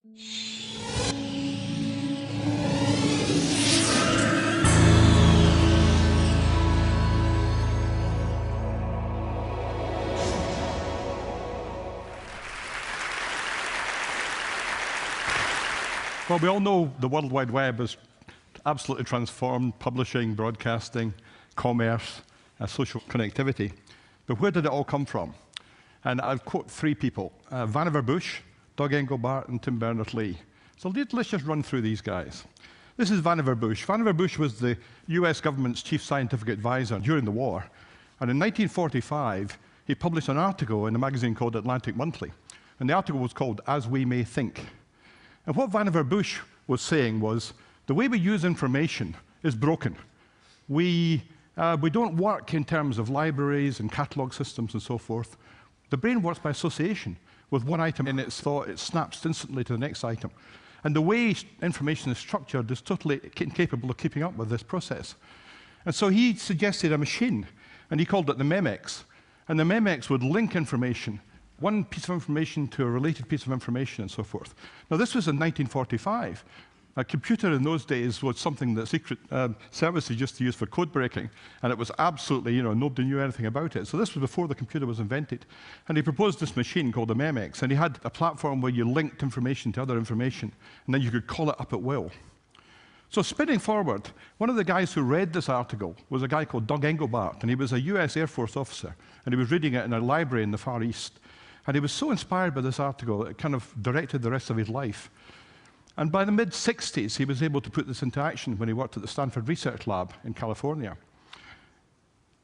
Well, we all know the World Wide Web has absolutely transformed publishing, broadcasting, commerce, social connectivity. But where did it all come from? And I'll quote three people, Vannevar Bush, Doug Engelbart, and Tim Berners-Leeni. So let's just run through these guys. This is Vannevar Bush. Vannevar Bush was the US government's chief scientific advisor during the war. And in 1945, he published an article in a magazine called Atlantic Monthly. And the article was called As We May Think. And what Vannevar Bush was saying was, the way we use information is broken. We don't work in terms of libraries and catalog systems and so forth. The brain works by association. With one item in its thought, it snaps instantly to the next item. And the way information is structured is totally incapable of keeping up with this process. And so he suggested a machine, and he called it the Memex. And the Memex would link information, one piece of information to a related piece of information and so forth. Now, this was in 1945. A computer in those days was something that secret services used to use for code breaking, and it was absolutely, nobody knew anything about it. So this was before the computer was invented. And he proposed this machine called the Memex, and he had a platform where you linked information to other information, and then you could call it up at will. So spinning forward, one of the guys who read this article was a guy called Doug Engelbart, and he was a US Air Force officer, and he was reading it in a library in the Far East. And he was so inspired by this article that it kind of directed the rest of his life. And by the mid-60s, he was able to put this into action when he worked at the Stanford Research Lab in California.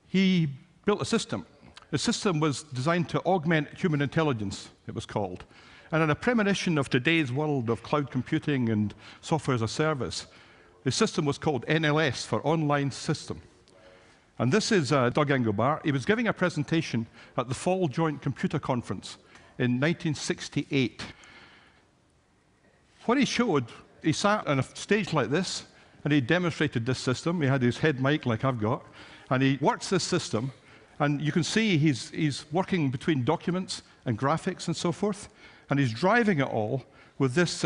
He built a system. The system was designed to augment human intelligence, it was called. And in a premonition of today's world of cloud computing and software as a service, the system was called NLS, for Online System. And this is Doug Engelbart. He was giving a presentation at the Fall Joint Computer Conference in 1968. What he showed, he sat on a stage like this, and he demonstrated this system. He had his head mic like I've got, and he works this system. And you can see he's working between documents and graphics and so forth, and he's driving it all with this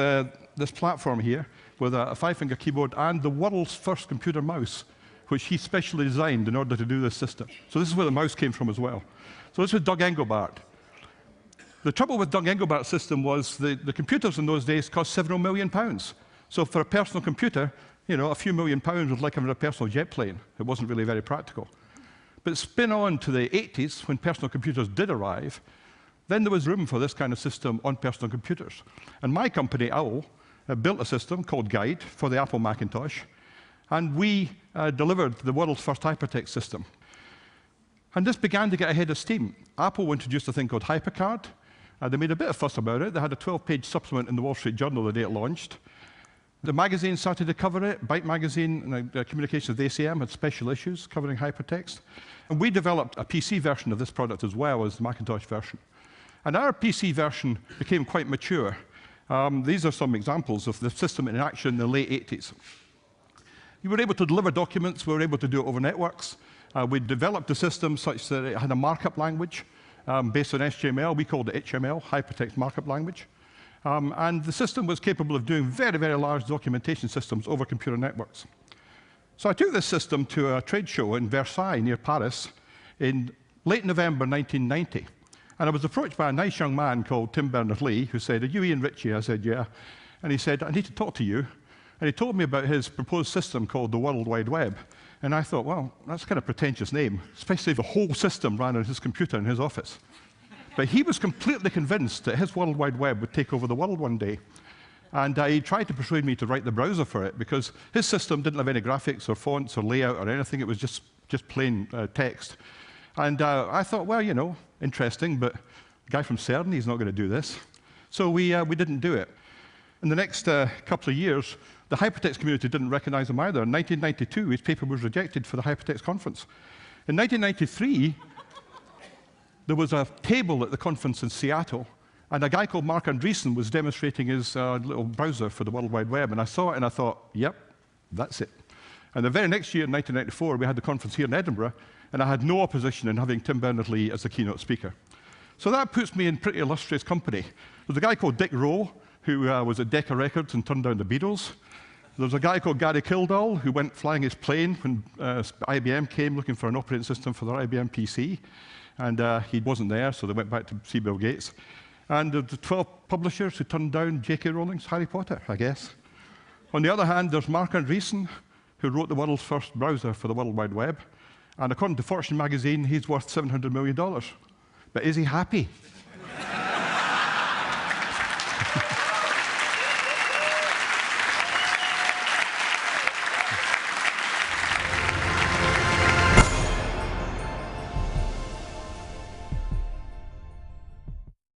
platform here, with a five-finger keyboard and the world's first computer mouse, which he specially designed in order to do this system. So this is where the mouse came from as well. So this was Doug Engelbart. The trouble with Doug Engelbart's system was the computers in those days cost several million pounds. So for a personal computer, a few million pounds was like having a personal jet plane. It wasn't really very practical. But spin on to the 80s, when personal computers did arrive, then there was room for this kind of system on personal computers. And my company, OWL, built a system called Guide for the Apple Macintosh, and we delivered the world's first hypertext system. And this began to get ahead of steam. Apple introduced a thing called HyperCard. They made a bit of fuss about it. They had a 12-page supplement in the Wall Street Journal the day it launched. The magazine started to cover it. Byte magazine, and Communications with ACM, had special issues covering hypertext. And we developed a PC version of this product as well as the Macintosh version. And our PC version became quite mature. These are some examples of the system in action in the late 80s. You were able to deliver documents. We were able to do it over networks. We developed a system such that it had a markup language based on HTML. We called it HML, Hypertext Markup Language. And the system was capable of doing very, very large documentation systems over computer networks. So I took this system to a trade show in Versailles, near Paris, in late November 1990. And I was approached by a nice young man called Tim Berners-Leeni, who said, "Are you Ian Ritchie?" I said, "Yeah." And he said, "I need to talk to you." And he told me about his proposed system called the World Wide Web. And I thought, well, that's kind of a pretentious name, especially if the whole system ran on his computer in his office. But he was completely convinced that his World Wide Web would take over the world one day. And he tried to persuade me to write the browser for it, because his system didn't have any graphics or fonts or layout or anything. It was just plain text. And I thought, well, interesting, but the guy from CERN, he's not going to do this. So we didn't do it. In the next couple of years, the hypertext community didn't recognize him either. In 1992, his paper was rejected for the hypertext conference. In 1993, there was a table at the conference in Seattle, and a guy called Mark Andreessen was demonstrating his little browser for the World Wide Web. And I saw it, and I thought, yep, that's it. And the very next year, in 1994, we had the conference here in Edinburgh, and I had no opposition in having Tim Berners-Leeni as the keynote speaker. So that puts me in pretty illustrious company. There's a guy called Dick Rowe, who was at Decca Records and turned down the Beatles. There was a guy called Gary Kildall who went flying his plane when IBM came looking for an operating system for their IBM PC. And he wasn't there, so they went back to see Bill Gates. And the 12 publishers who turned down J.K. Rowling's Harry Potter, I guess. On the other hand, there's Mark Andreessen, who wrote the world's first browser for the World Wide Web. And according to Fortune magazine, he's worth $700 million. But is he happy?